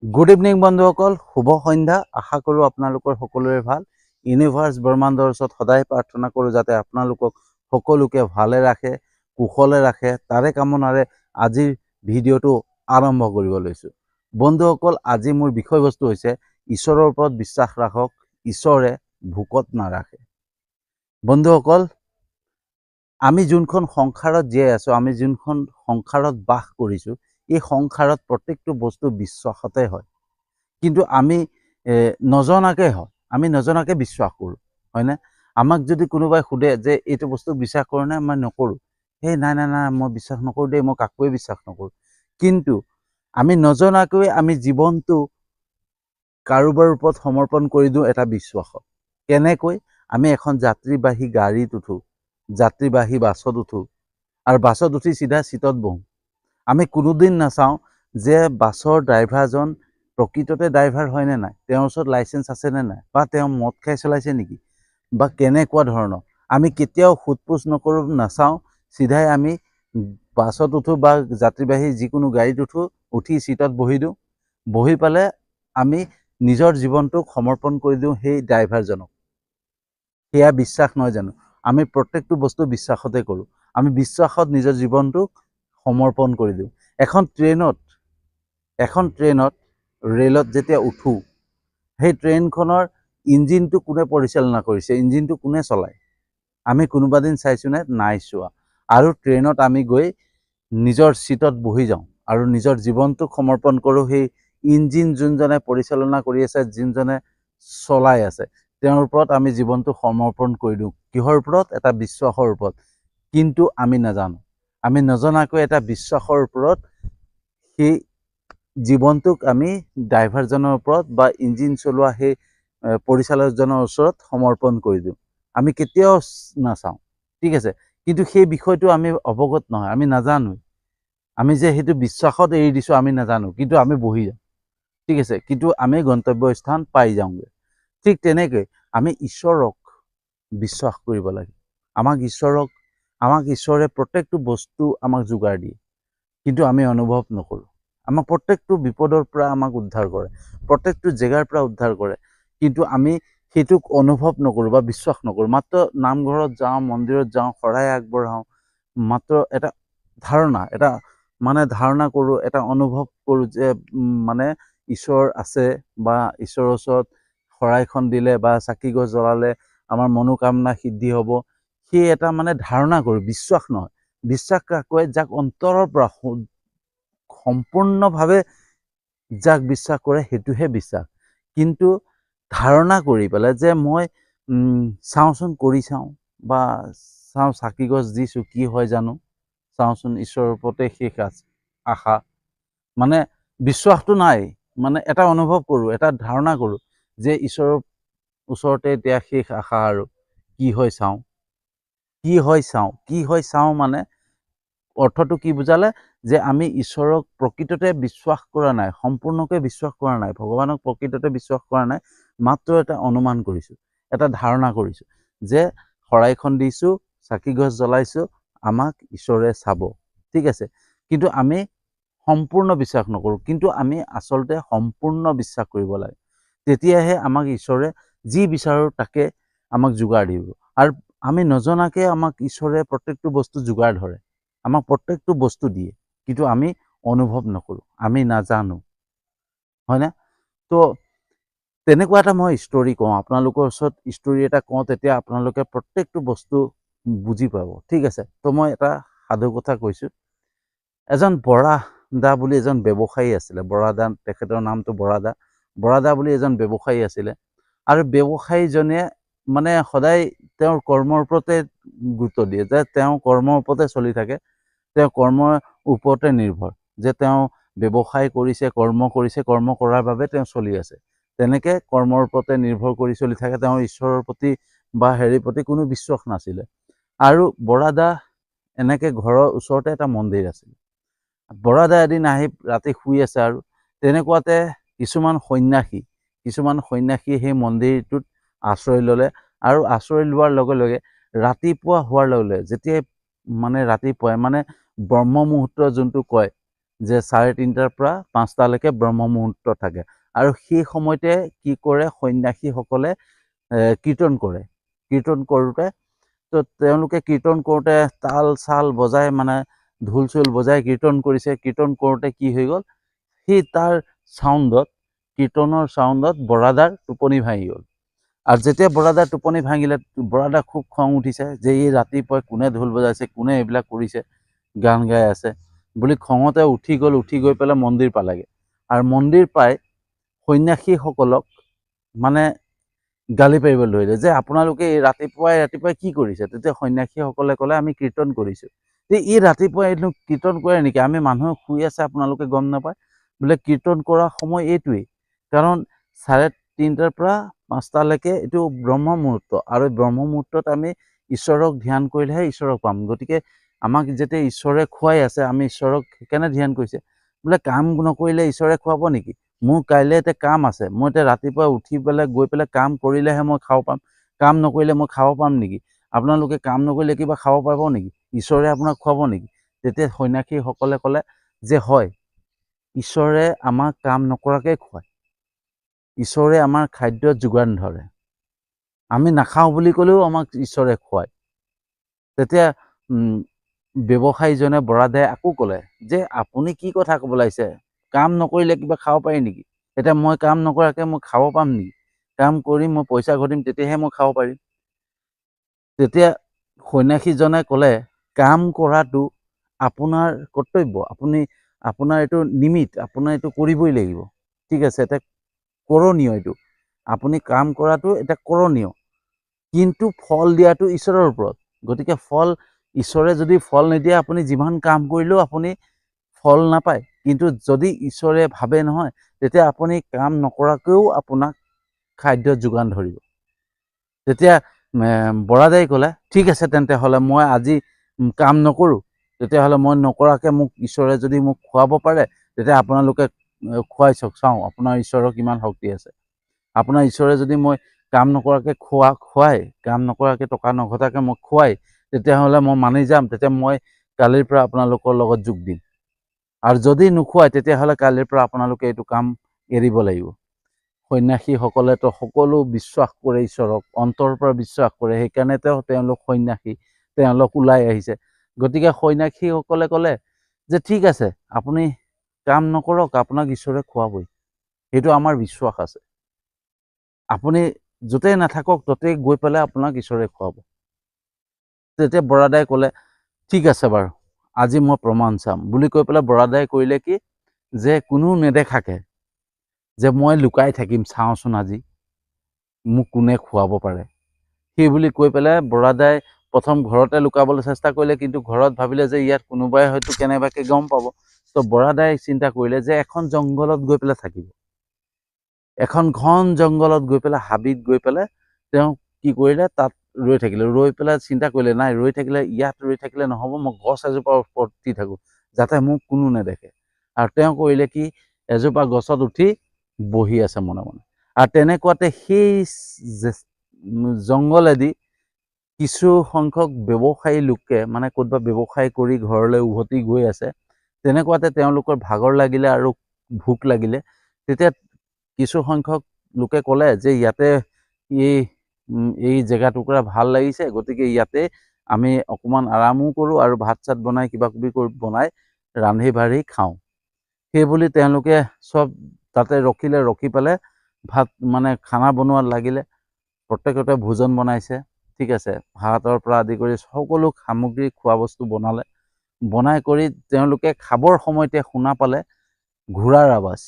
Good evening বন্ধুসকল, শুভ সন্ধ্যা। আশা কৰোঁ আপোনালোকৰ সকলোৰে ভাল। ইউনিভাৰ্ছ ব্ৰহ্মাণ্ডৰ ওচৰত সদায় প্ৰাৰ্থনা কৰোঁ যাতে আপোনালোকক সকলোকে ভালে ৰাখে, কুশলে ৰাখে। তাৰে কামনাৰে আজিৰ ভিডিঅ'টো আৰম্ভ কৰিব লৈছোঁ। বন্ধুসকল, আজি মোৰ বিষয়বস্তু হৈছে ঈশ্বৰৰ ওপৰত বিশ্বাস ৰাখক, ঈশ্বৰে ভোকত নাৰাখে। বন্ধুসকল, আমি যোনখন সংসাৰত জীয়াই আছোঁ, আমি যোনখন সংসাৰত বাস কৰিছোঁ, এই সংসাৰত প্ৰত্যেকটো বস্তু বিশ্বাসতে হয়। কিন্তু আমি নজনাকৈ হয়, আমি নজনাকৈ বিশ্বাস কৰোঁ, হয়নে? আমাক যদি কোনোবাই সোধে যে এইটো বস্তু বিশ্বাস কৰোঁ নে, মই নকৰোঁ, এই নাই নাই নাই মই বিশ্বাস নকৰোঁ দেই, মই কাকোৱে বিশ্বাস নকৰোঁ। কিন্তু আমি নজনাকৈ আমি জীৱনটো কাৰোবাৰ ওপৰত সমৰ্পণ কৰি দিওঁ এটা বিশ্বাসত। কেনেকৈ? আমি এখন যাত্ৰীবাহী গাড়ীত উঠোঁ, যাত্ৰীবাহী বাছত উঠোঁ, আৰু বাছত উঠি চিধা চিটত বহোঁ। আমি কোনোদিন নাচাওঁ যে বাছৰ ড্ৰাইভাৰজন প্ৰকৃততে ড্ৰাইভাৰ হয়নে নাই, তেওঁৰ ওচৰত লাইচেঞ্চ আছেনে নাই, বা তেওঁ মদ খাই চলাইছে নেকি, বা কেনেকুৱা ধৰণৰ। আমি কেতিয়াও সোধ পোছ নকৰোঁ, নাচাওঁ, চিধাই আমি বাছত উঠোঁ বা যাত্ৰীবাহী যিকোনো গাড়ীত উঠোঁ, উঠি চিটত বহি দিওঁ। বহি পালে আমি নিজৰ জীৱনটোক সমৰ্পণ কৰি দিওঁ সেই ড্ৰাইভাৰজনক। সেয়া বিশ্বাস নহয় জানো? আমি প্ৰত্যেকটো বস্তু বিশ্বাসতে কৰোঁ। আমি বিশ্বাসত নিজৰ জীৱনটোক সমৰ্পণ কৰি দিওঁ। এখন ট্ৰেইনত ৰেলত যেতিয়া উঠোঁ, সেই ট্ৰেইনখনৰ ইঞ্জিনটো কোনে পৰিচালনা কৰিছে, ইঞ্জিনটো কোনে চলায়, আমি কোনোবা দিন চাইছোঁনে? নাই চোৱা। আৰু ট্ৰেইনত আমি গৈ নিজৰ ছিটত বহি যাওঁ আৰু নিজৰ জীৱনটোক সমৰ্পণ কৰোঁ সেই ইঞ্জিন যোনজনে পৰিচালনা কৰি আছে, যোনজনে চলাই আছে, তেওঁৰ ওপৰত আমি জীৱনটো সমৰ্পণ কৰি দিওঁ। কিহৰ ওপৰত? এটা বিশ্বাসৰ ওপৰত। কিন্তু আমি নাজানো, আমি নজনাকৈ এটা বিশ্বাসৰ ওপৰত সেই জীৱনটোক আমি ড্ৰাইভাৰজনৰ ওপৰত বা ইঞ্জিন চলোৱা সেই পৰিচালকজনৰ ওচৰত সমৰ্পণ কৰি দিওঁ। আমি কেতিয়াও নাচাওঁ, ঠিক আছে? কিন্তু সেই বিষয়টো আমি অৱগত নহয়, আমি নাজানো। আমি যে সেইটো বিশ্বাসত এৰি দিছোঁ আমি নাজানো, কিন্তু আমি বহি যাওঁ, ঠিক আছে? কিন্তু আমি গন্তব্যস্থান পাই যাওঁগৈ। ঠিক তেনেকৈ আমি ঈশ্বৰক বিশ্বাস কৰিব লাগে। আমাক ঈশ্বৰে প্ৰত্যেকটো বস্তু আমাক যোগাৰ দিয়ে, কিন্তু আমি অনুভৱ নকৰোঁ। আমাক প্ৰত্যেকটো বিপদৰ পৰা আমাক উদ্ধাৰ কৰে, প্ৰত্যেকটো জেগাৰ পৰা উদ্ধাৰ কৰে, কিন্তু আমি সেইটোক অনুভৱ নকৰোঁ বা বিশ্বাস নকৰোঁ। মাত্ৰ নামঘৰত যাওঁ, মন্দিৰত যাওঁ, শৰাই আগবঢ়াওঁ, মাত্ৰ এটা ধাৰণা কৰোঁ, এটা অনুভৱ কৰোঁ যে মানে ঈশ্বৰ আছে, বা ঈশ্বৰৰ ওচৰত শৰাইখন দিলে বা চাকি গছ জ্বলালে আমাৰ মনোকামনা সিদ্ধি হ'ব। সেই এটা ধাৰণা কৰোঁ, বিশ্বাস নহয়। বিশ্বাস কাকোৱে যাক অন্তৰৰ পৰা সম্পূৰ্ণভাৱে যাক বিশ্বাস কৰে সেইটোহে বিশ্বাস। কিন্তু ধাৰণা কৰি পেলাই যে মই চাওঁচোন, কৰি চাওঁ, বা চাওঁ চাকি গছ দিছোঁ কি হয় জানো, চাওঁচোন, ঈশ্বৰৰ ওপৰতে শেষ আশা, বিশ্বাসটো নাই, এটা অনুভৱ কৰোঁ, এটা ধাৰণা কৰোঁ যে ঈশ্বৰৰ ওচৰতে এতিয়া শেষ আশা, আৰু কি হয় চাওঁ, অৰ্থটো কি বুজালে? যে আমি ঈশ্বৰক প্ৰকৃততে বিশ্বাস কৰা নাই, সম্পূৰ্ণকৈ বিশ্বাস কৰা নাই, ভগৱানক প্ৰকৃততে বিশ্বাস কৰা নাই, মাত্ৰ এটা অনুমান কৰিছোঁ, এটা ধাৰণা কৰিছোঁ যে শৰাইখন দিছোঁ, চাকি গছ জ্বলাইছোঁ, আমাক ঈশ্বৰে চাব, ঠিক আছে? কিন্তু আমি সম্পূৰ্ণ বিশ্বাস নকৰোঁ। কিন্তু আমি আচলতে সম্পূৰ্ণ বিশ্বাস কৰিব লাগে। তেতিয়াহে আমাক ঈশ্বৰে যি বিচাৰোঁ তাকে আমাক যোগাৰ দিব। আৰু আমি নজনাকৈ আমাক ঈশ্বৰে প্ৰত্যেকটো বস্তু যোগাৰ ধৰে, আমাক প্ৰত্যেকটো বস্তু দিয়ে, কিন্তু আমি অনুভৱ নকৰোঁ, আমি নাজানো, হয়নে? তো তেনেকুৱা এটা মই ষ্টৰী কওঁ, আপোনালোকৰ ওচৰত ষ্টৰী এটা কওঁ, তেতিয়া আপোনালোকে প্ৰত্যেকটো বস্তু বুজি পাব, ঠিক আছে? তো মই এটা সাধু কথা কৈছোঁ। এজন বৰা দা বুলি এজন ব্যৱসায়ী আছিলে। তেখেতৰ নামটো বৰা দা বুলি এজন ব্যৱসায়ী আছিলে। আৰু ব্যৱসায়ীজনে সদায় তেওঁৰ কৰ্মৰ ওপৰতে গুৰুত্ব দিয়ে, যে তেওঁ কৰ্মৰ ওপৰতে চলি থাকে, তেওঁ কৰ্মৰ ওপৰতে নিৰ্ভৰ, যে তেওঁ ব্যৱসায় কৰিছে, কৰ্ম কৰাৰ বাবে তেওঁ চলি আছে। তেনেকৈ কৰ্মৰ ওপৰতে নিৰ্ভৰ কৰি চলি থাকে। তেওঁৰ ঈশ্বৰৰ প্ৰতি বা প্ৰতি কোনো বিশ্বাস নাছিলে। আৰু বৰা দা এনেকৈ ঘৰৰ ওচৰতে এটা মন্দিৰ আছিল। বৰা দা এদিন আহি ৰাতি শুই আছে, আৰু তেনেকুৱাতে কিছুমান সন্যাসী সেই মন্দিৰটোত আশ্ৰয় ল'লে। আৰু আশ্ৰয় লোৱাৰ লগে লগে ৰাতিপুৱা হোৱাৰ লগে লগে, যেতিয়াই ৰাতিপুৱাই ব্ৰহ্ম মুহূৰ্ত যোনটো কয়, যে 3:30টাৰ পৰা 5টালৈকে ব্ৰহ্ম মুহূৰ্ত থাকে। আৰু সেই সময়তে কি কৰে সন্ন্যাসীসকলে কীৰ্তন কৰে। কীৰ্তন কৰোঁতে তো তেওঁলোকে কীৰ্তন কৰোঁতে তাল চাল বজাই মানে ঢোল চোল বজাই কীৰ্তন কৰিছে। কীৰ্তন কৰোঁতে কি হৈ গ'ল, সেই তাৰ চাউণ্ডত, কীৰ্তনৰ চাউণ্ডত বৰাদাৰ টোপনি ভাঙি গ'ল। আৰু যেতিয়া বৰাদাৰ টোপনি ভাঙিলে, বৰাদাৰ খুব খং উঠিছে যে এই ৰাতিপুৱাই কোনে ঢোল বজাইছে, কোনে এইবিলাক কৰিছে, গান গাই আছে বুলি খঙতে উঠি গ'ল। উঠি গৈ পেলাই মন্দিৰ পালেগৈ। আৰু মন্দিৰ পাই সন্ন্যাসীসকলক মানে গালি পাৰিবলৈ ধৰিলে যে আপোনালোকে এই ৰাতিপুৱাই কি কৰিছে। তেতিয়া সন্ন্যাসীসকলে ক'লে আমি কীৰ্তন কৰিছোঁ। এই ৰাতিপুৱাই এইটো কীৰ্তন কৰে নেকি, আমি মানুহ শুই আছে আপোনালোকে গম নাপায় বোলে। কীৰ্তন কৰা সময় এইটোৱেই, কাৰণ 3:30টাৰ পৰা 5টালৈকে এইটো ব্ৰহ্ম মুহূৰ্ত, আৰু ব্ৰহ্ম মুহূৰ্তত আমি ঈশ্বৰক ধ্যান কৰিলেহে ঈশ্বৰক পাম। গতিকে আমাক যেতিয়া ঈশ্বৰে খুৱাই আছে, আমি ঈশ্বৰক সেইকাৰণে ধ্যান কৰিছে বোলে। কাম নকৰিলে ঈশ্বৰে খুৱাব নেকি? মোৰ কাইলৈ এতিয়া কাম আছে, মই এতিয়া ৰাতিপুৱা উঠি পেলাই গৈ পেলাই কাম কৰিলেহে মই খাব পাম। কাম নকৰিলে মই খাব পাম নেকি? আপোনালোকে কাম নকৰিলে কিবা খাব পাৰিব নেকি? ঈশ্বৰে আপোনাক খুৱাব নেকি? তেতিয়া সন্ন্যাসীসকলে ক'লে যে হয়, ঈশ্বৰে আমাক কাম নকৰাকৈ খুৱায়, ঈশ্বৰে আমাৰ খাদ্য যোগান ধৰে, আমি নাখাওঁ বুলি ক'লেও আমাক ঈশ্বৰে খুৱায়। তেতিয়া ব্যৱসায়ীজনে বৰাদাই আকৌ ক'লে যে আপুনি কি কথা ক'ব লাগিছে, কাম নকৰিলে কিবা খাব পাৰি নেকি? এতিয়া মই কাম নকৰাকৈ মই খাব পাম নেকি? কাম কৰি মই পইচা ঘটিম, তেতিয়াহে মই খাব পাৰিম। তেতিয়া সন্ন্যাসীজনে ক'লে কাম কৰাটো আপোনাৰ কৰ্তব্য, আপোনাৰ এইটো নিমিত, আপোনাৰ এইটো কৰিবই লাগিব। ঠিক আছে, এতিয়া কৰণীয়, এইটো আপুনি কাম কৰাটো এটা কৰণীয়, কিন্তু ফল দিয়াটো ঈশ্বৰৰ ওপৰত। গতিকে ঈশ্বৰে যদি ফল নিদিয়ে, আপুনি যিমান কাম কৰিলেও আপুনি ফল নাপায়। কিন্তু যদি ঈশ্বৰে ভাবে নহয়, তেতিয়া আপুনি কাম নকৰাকৈও আপোনাক খাদ্য যোগান ধৰিব। তেতিয়া বৰাদাই ক'লে ঠিক আছে, তেন্তে হ'লে মই আজি কাম নকৰোঁ। তেতিয়াহ'লে মই নকৰাকৈ মোক ঈশ্বৰে যদি মোক খুৱাব পাৰে, তেতিয়া আপোনালোকে খুৱাই চাওঁ আপোনাৰ ঈশ্বৰৰ কিমান শক্তি আছে। আপোনাৰ ঈশ্বৰে যদি মই কাম নকৰাকৈ খুৱাই, কাম নকৰাকৈ টকা নঘটাকৈ মই খুৱাই, তেতিয়াহ'লে মই মানি যাম। তেতিয়া মই কালিৰ পৰা আপোনালোকৰ লগত যোগ দিম। আৰু যদি নোখোৱাই, তেতিয়াহ'লে কালিৰ পৰা আপোনালোকে এইটো কাম এৰিব লাগিব। সন্ন্যাসীসকলেতো সকলো বিশ্বাস কৰে ঈশ্বৰক, অন্তৰৰ পৰা বিশ্বাস কৰে, সেইকাৰণে তেওঁলোক সন্ন্যাসী, তেওঁলোক ওলাই আহিছে। গতিকে সন্ন্যাসীসকলে ক'লে যে ঠিক আছে, আপুনি কাম নকৰক, আপোনাক ঈশ্বৰে খুৱাবই, সেইটো আমাৰ বিশ্বাস আছে। আপুনি য'তেই নাথাকক ত'তেই গৈ পেলাই আপোনাক ঈশ্বৰে খুৱাব। তেতিয়া বৰাদাই ক'লে ঠিক আছে বাৰু, আজি মই প্ৰমাণ চাম বুলি কৈ পেলাই বৰাদাই কৰিলে কি, যে কোনো নেদেখাকে যে মই লুকাই থাকিম, চাওঁচোন আজি মোক কোনে খুৱাব পাৰে। সেই বুলি কৈ পেলাই বৰাদাই প্ৰথম ঘৰতে লুকাবলৈ চেষ্টা কৰিলে, কিন্তু ঘৰত ভাবিলে যে ইয়াত কোনোবাই হয়তো কেনেবাকৈ গম পাব। তো বৰাদাই চিন্তা কৰিলে যে এখন জংঘলত গৈ পেলাই থাকিব, এখন ঘন জংঘলত গৈ পেলাই, হাবিত গৈ পেলাই তেওঁ কি কৰিলে, তাত ৰৈ থাকিলে। ৰৈ পেলাই চিন্তা কৰিলে নাই, ইয়াত ৰৈ থাকিলে নহ'ব, মই গছ এজোপাৰ ওপৰত উঠি থাকোঁ যাতে মোক কোনো নেদেখে। আৰু তেওঁ কৰিলে কি, এজোপা গছত উঠি বহি আছে মনে মনে। আৰু তেনেকুৱাতে সেই জংঘলেদি কিছু সংখ্যক ব্যৱসায়ী লোকে মানে ক'ৰবাত ব্যৱসায় কৰি ঘৰলৈ উভতি গৈ আছে। তেনেকুৱাতে তেওঁলোকৰ ভাগৰ লাগিলে আৰু ভোক লাগিলে। তেতিয়া কিছু সংখ্যক লোকে ক'লে যে ইয়াতে এই জেগা টুকুৰা ভাল লাগিছে, গতিকে ইয়াতে আমি অকণমান আৰামো কৰোঁ আৰু ভাত চাত বনাই কিবা কিবি বনাই ৰান্ধি বাঢ়ি খাওঁ। সেইবুলি তেওঁলোকে চব তাতে ৰখিলে, ৰখি পেলাই ভাত মানে খানা বনোৱাত লাগিলে। প্ৰত্যেকতে ভোজন বনাইছে, ঠিক আছে, ভাতৰ পৰা আদি কৰি সকলো সামগ্ৰী খোৱা বস্তু বনালে। বনাই কৰি তেওঁলোকে খাবৰ সময়তে শুনা পালে ঘোঁৰাৰ আৱাজ,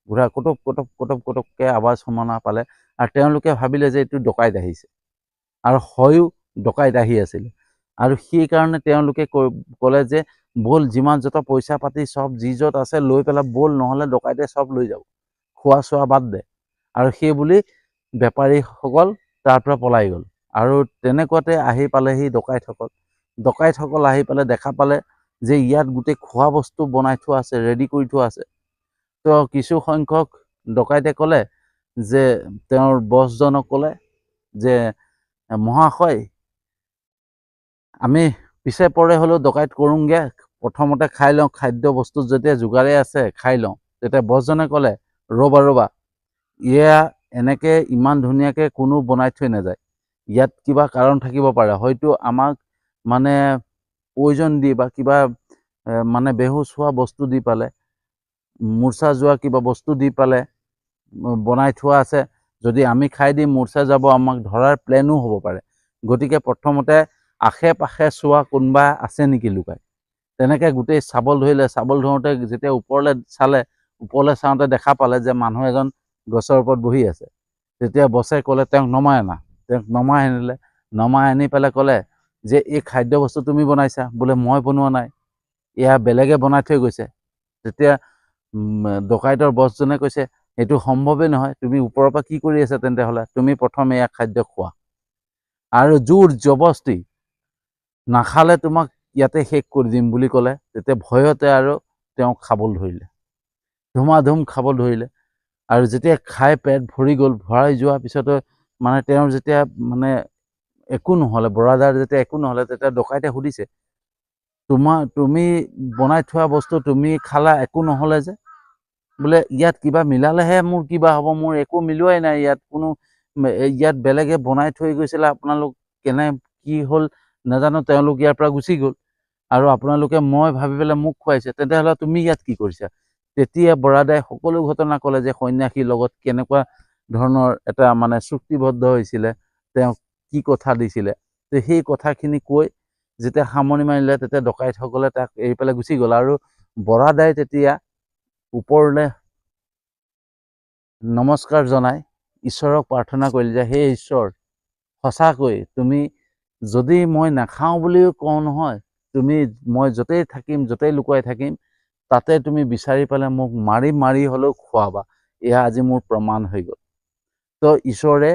ঘোঁৰা কটক কটক কটক কটককৈ আৱাজ শুনা পালে। আৰু তেওঁলোকে ভাবিলে যে এইটো ডকাইত আহিছে, আৰু হয়ো ডকাইত আহি আছিল। আৰু সেইকাৰণে তেওঁলোকে ক'লে যে ব'ল, যিমান যত পইচা পাতি চব যি য'ত আছে লৈ পেলাই ব'ল, নহ'লে ডকাইতে চব লৈ যাব, খোৱা চোৱা বাদ দে। আৰু সেই বুলি বেপাৰীসকল তাৰ পৰা পলাই গ'ল। আৰু তেনেকুৱাতে আহি পালেহি ডকাইতসকল। ডকাইতসকল আহি পেলাই দেখা পালে যে ইয়াত গোটেই খোৱা বস্তু বনাই থোৱা আছে, ৰেডি কৰি থোৱা আছে। তো কিছু সংখ্যক ডকাইতে ক'লে যে তেওঁৰ বছজনক ক'লে যে মহাশয়, আমি পিছে পৰে হ'লেও ডকাইত কৰোঁগৈ, প্ৰথমতে খাই লওঁ, খাদ্য বস্তু যেতিয়া যোগাৰে আছে খাই লওঁ, তেতিয়া বছজনে ক'লে ৰ'বা এয়া এনেকৈ ইমান ধুনীয়াকৈ কোনো বনাই থৈ নাযায়, ইয়াত কিবা কাৰণ থাকিব পাৰে, হয়তো আমাক মানে পয়জন দি বা কিবা মানে বেহুচ হোৱা বস্তু দি পালে, মূৰ্ছা যোৱা কিবা বস্তু দি পালে বনাই থোৱা আছে, যদি আমি খাই দিম মূৰ্ছা যাব, আমাক ধৰাৰ প্লেনো হ'ব পাৰে। গতিকে প্ৰথমতে আশে পাশে চোৱা কোনোবা আছে নেকি লুকাই, তেনেকৈ গোটেই চাবল ধৰিলে। চাবল ধৰোঁতে যেতিয়া ওপৰলৈ চালে, ওপৰলৈ চাওঁতে দেখা পালে যে মানুহ এজন গছৰ ওপৰত বহি আছে। তেতিয়া বছে ক'লে তেওঁক নমাই আনা। তেওঁক নমাই আনিলে, নমাই আনি পেলাই ক'লে যে এই খাদ্য বস্তু তুমি বনাইছা? বোলে মই বনোৱা নাই, এয়া বেলেগে বনাই থৈ গৈছে। তেতিয়া ডকাইতৰ বছজনে কৈছে এইটো সম্ভৱেই নহয়, তুমি ওপৰৰ পৰা কি কৰি আছা তেন্তে হ'লে, তুমি প্ৰথমে এয়া খাদ্য খোৱা, আৰু জোৰ জবস্তি নাখালে তোমাক ইয়াতে শেষ কৰি দিম বুলি ক'লে। তেতিয়া ভয়তে আৰু তেওঁ খাবলৈ ধৰিলে, ধুমাধুম খাব ধৰিলে। আৰু যেতিয়া খাই পেট ভৰি গ'ল, ভৰাই যোৱাৰ পিছতো মানে তেওঁৰ যেতিয়া মানে একো নহ'লে, বৰাদাৰ যেতিয়া একো নহ'লে, তেতিয়া ডকাইতে সুধিছে তুমি বনাই থোৱা বস্তু তুমি খালা, একো নহ'লে যে? বোলে ইয়াত কিবা মিলালেহে মোৰ কিবা হ'ব, মোৰ একো মিলোৱাই নাই ইয়াত, কোনো ইয়াত বেলেগে বনাই থৈ গৈছিলে, আপোনালোক কেনে কি হ'ল নাজানো, তেওঁলোক ইয়াৰ পৰা গুচি গ'ল আৰু আপোনালোকে মই ভাবি পেলাই মোক খুৱাইছে, তেতিয়াহ'লে তুমি ইয়াত কি কৰিছা? তেতিয়া বৰাদাই সকলো ঘটনা ক'লে যে সন্যাসীৰ লগত কেনেকুৱা ধৰণৰ এটা মানে চুক্তিবদ্ধ হৈছিলে, তেওঁ কি কথা দিছিলে। তো সেই কথাখিনি কৈ যেতিয়া সামৰণি মাৰিলে, তেতিয়া ডকাইতসকলে তাক এৰি পেলাই গুচি গ'ল। আৰু বৰাদাই তেতিয়া ওপৰলৈ নমস্কাৰ জনাই ঈশ্বৰক প্ৰাৰ্থনা কৰিলে যে হে ঈশ্বৰ, সঁচাকৈ তুমি যদি মই নাখাওঁ বুলিও কওঁ নহয়, তুমি মই য'তেই থাকিম, য'তেই লুকুৱাই থাকিম, তাতে তুমি বিচাৰি পেলাই মোক মাৰি মাৰি হ'লেও খুৱাবা, এয়া আজি মোৰ প্ৰমাণ হৈ গ'ল। তো ঈশ্বৰে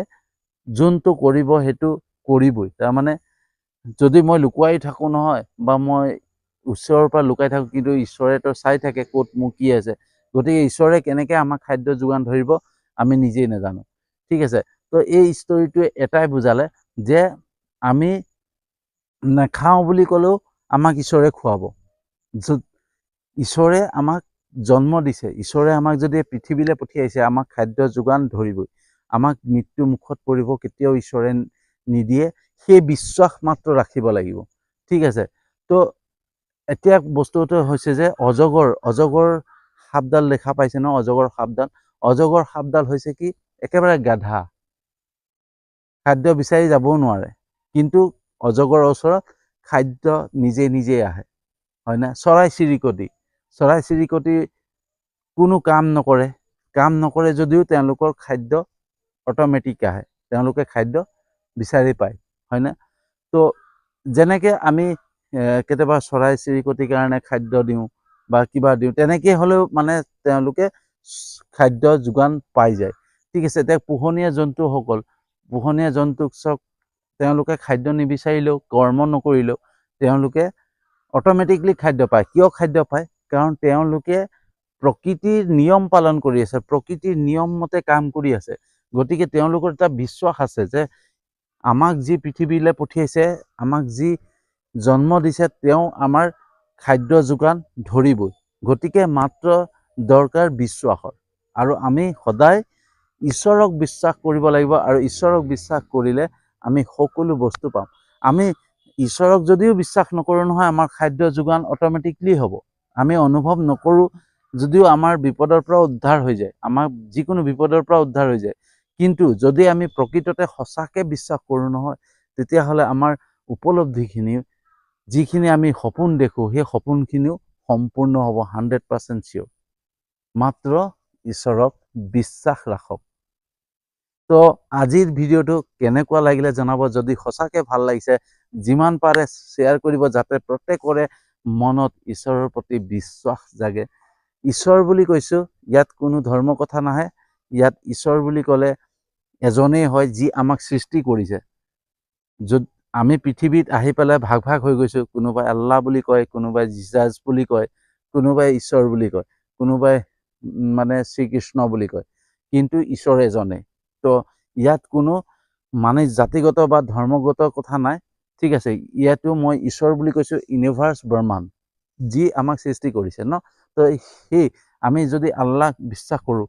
যোনটো কৰিব সেইটো কৰিবই। তাৰমানে যদি মই লুকুৱাই থাকোঁ নহয়, বা মই ঈশ্বৰৰ পৰা লুকাই থাকোঁ, কিন্তু ঈশ্বৰেতো চাই থাকে ক'ত মোৰ কি আছে। গতিকে ঈশ্বৰে কেনেকৈ আমাক খাদ্য যোগান ধৰিব আমি নিজেই নাজানো। ঠিক আছে, তো এই ষ্টৰিটোৱে এটাই বুজালে যে আমি নাখাওঁ বুলি ক'লেও আমাক ঈশ্বৰে খুৱাব। ঈশ্বৰে আমাক জন্ম দিছে, ঈশ্বৰে আমাক যদি পৃথিৱীলৈ পঠিয়াইছে, আমাক খাদ্য যোগান ধৰিবই, আমাক মৃত্যু মুখত পৰিব কেতিয়াও ঈশ্বৰে নিদিয়ে, সেই বিশ্বাস মাত্ৰ ৰাখিব লাগিব। ঠিক আছে, তো এতিয়া বস্তুটো হৈছে যে অজগৰ সাপডাল দেখা পাইছে ন? অজগৰ সাপডাল হৈছে কি একেবাৰে গাধা, খাদ্য বিচাৰি যাবও নোৱাৰে, কিন্তু অজগৰৰ ওচৰত খাদ্য নিজে আহে, হয় না? চৰাই চিৰিকটি কোনো কাম নকৰে যদিও তেওঁলোকৰ খাদ্য অট'মেটিক আহে, তেওঁলোকে খাদ্য বিচাৰি পায়, হয় না? তো যেনেকৈ আমি কেতিয়াবা চৰাই চিৰিকটিৰ কাৰণে খাদ্য দিওঁ বা কিবা দিওঁ, তেনেকৈ হ'লেও মানে তেওঁলোকে খাদ্য যোগান পাই যায়। ঠিক আছে, এতিয়া পোহনীয়া জন্তুক চাওক, তেওঁলোকে খাদ্য নিবিচাৰিলেও, কৰ্ম নকৰিলেও তেওঁলোকে অট'মেটিকলি খাদ্য পায়। কিয় খাদ্য পায়? কাৰণ তেওঁলোকে প্ৰকৃতিৰ নিয়ম পালন কৰি আছে, প্ৰকৃতিৰ নিয়ম মতে কাম কৰি আছে। গতিকে তেওঁলোকৰ এটা বিশ্বাস আছে যে আমাক যি পৃথিৱীলৈ পঠিয়াইছে, আমাক যি জন্ম দিছে, তেওঁ আমাৰ খাদ্য যোগান ধৰিবই। গতিকে মাত্ৰ দৰকাৰ বিশ্বাসৰ, আৰু আমি সদায় ঈশ্বৰক বিশ্বাস কৰিব লাগিব, আৰু ঈশ্বৰক বিশ্বাস কৰিলে আমি সকলো বস্তু পাম। আমি ঈশ্বৰক যদিও বিশ্বাস নকৰোঁ নহয়, আমাৰ খাদ্য যোগান অট'মেটিকলি হ'ব। আমি অনুভৱ নকৰোঁ যদিও আমাৰ বিপদৰ পৰা উদ্ধাৰ হৈ যায়, আমাৰ যিকোনো বিপদৰ পৰা উদ্ধাৰ হৈ যায়। কিন্তু যদি আমি প্ৰকৃততে সঁচাকৈ বিশ্বাস কৰোঁ নহয়, তেতিয়াহ'লে আমাৰ উপলব্ধিখিনি, যিখিনি আমি সপোন দেখোঁ, সেই সপোনখিনিও সম্পূৰ্ণ হ'ব, 100% চিয়'ৰ। মাত্ৰ ঈশ্বৰক বিশ্বাস ৰাখক। তো আজিৰ ভিডিঅ'টো কেনেকুৱা লাগিলে জনাব। যদি সঁচাকৈ ভাল লাগিছে, যিমান পাৰে শ্বেয়াৰ কৰিব, যাতে প্ৰত্যেকৰে মনত ঈশ্বৰৰ প্ৰতি বিশ্বাস জাগে। ঈশ্বৰ বুলি কৈছোঁ, ইয়াত কোনো ধৰ্ম কথা নাহে, ইয়াত ঈশ্বৰ বুলি ক'লে এজনেই হয় যি আমাক সৃষ্টি কৰিছে। য'ত আমি পৃথিৱীত আহি পেলাই ভাগ হৈ গৈছোঁ, কোনোবাই আল্লাহ বুলি কয়, কোনোবাই জিজাছ বুলি কয়, কোনোবাই ঈশ্বৰ বুলি কয়, কোনোবাই মানে শ্ৰীকৃষ্ণ বুলি কয়, কিন্তু ঈশ্বৰ এজনেই। তো ইয়াত কোনো মানে জাতিগত বা ধৰ্মগত কথা নাই। ঠিক আছে, ইয়াতো মই ঈশ্বৰ বুলি কৈছোঁ, ইউনিভাৰ্ছ ব্ৰহ্মাণ্ড। যি আমাক সৃষ্টি কৰিছে ন। তো সেই আমি যদি আল্লাহক বিশ্বাস কৰোঁ,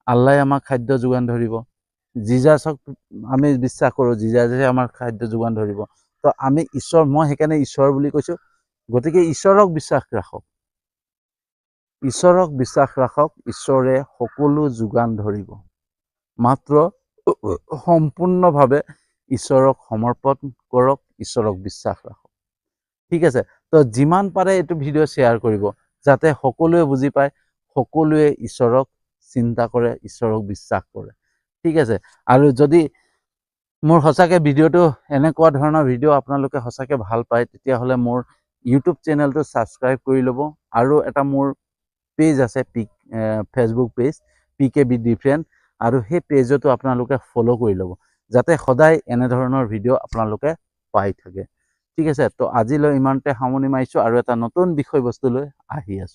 আল্লাহে আমাক খাদ্য যোগান ধৰিব। জিজাছক আমি বিশ্বাস কৰোঁ, জিজাছে আমাৰ খাদ্য যোগান ধৰিব। তো আমি ঈশ্বৰ, মই সেইকাৰণে ঈশ্বৰ বুলি কৈছোঁ। গতিকে ঈশ্বৰক বিশ্বাস ৰাখক, ঈশ্বৰক বিশ্বাস ৰাখক, ঈশ্বৰে সকলো যোগান ধৰিব। মাত্ৰ সম্পূৰ্ণভাৱে ঈশ্বৰক সমৰ্পণ কৰক, ঈশ্বৰক বিশ্বাস ৰাখক। ঠিক আছে, তো যিমান পাৰে এইটো ভিডিঅ' শ্বেয়াৰ কৰিব, যাতে সকলোৱে বুজি পায়, সকলোৱে ঈশ্বৰক চিন্তা কৰে, ঈশ্বৰক বিশ্বাস কৰে। ঠিক আছে, আৰু যদি মোৰ সঁচাকৈ ভিডিঅ'টো এনেকুৱা ধৰণৰ ভিডিঅ' আপোনালোকে সঁচাকৈ ভাল পায়, তেতিয়াহ'লে মোৰ ইউটিউব চেনেলটো ছাবস্ক্ৰাইব কৰি ল'ব। আৰু এটা মোৰ পেজ আছে, ফেচবুক পেজ PKB ডিফাৰেণ্ট, আৰু সেই পেজতো আপোনালোকে ফ'ল' কৰি ল'ব, যাতে সদায় এনেধৰণৰ ভিডিঅ' আপোনালোকে পাই থাকে। ঠিক আছে, তো আজিলৈ ইমানতে সামৰণি মাৰিছোঁ, আৰু এটা নতুন বিষয়বস্তু লৈ আহি আছোঁ।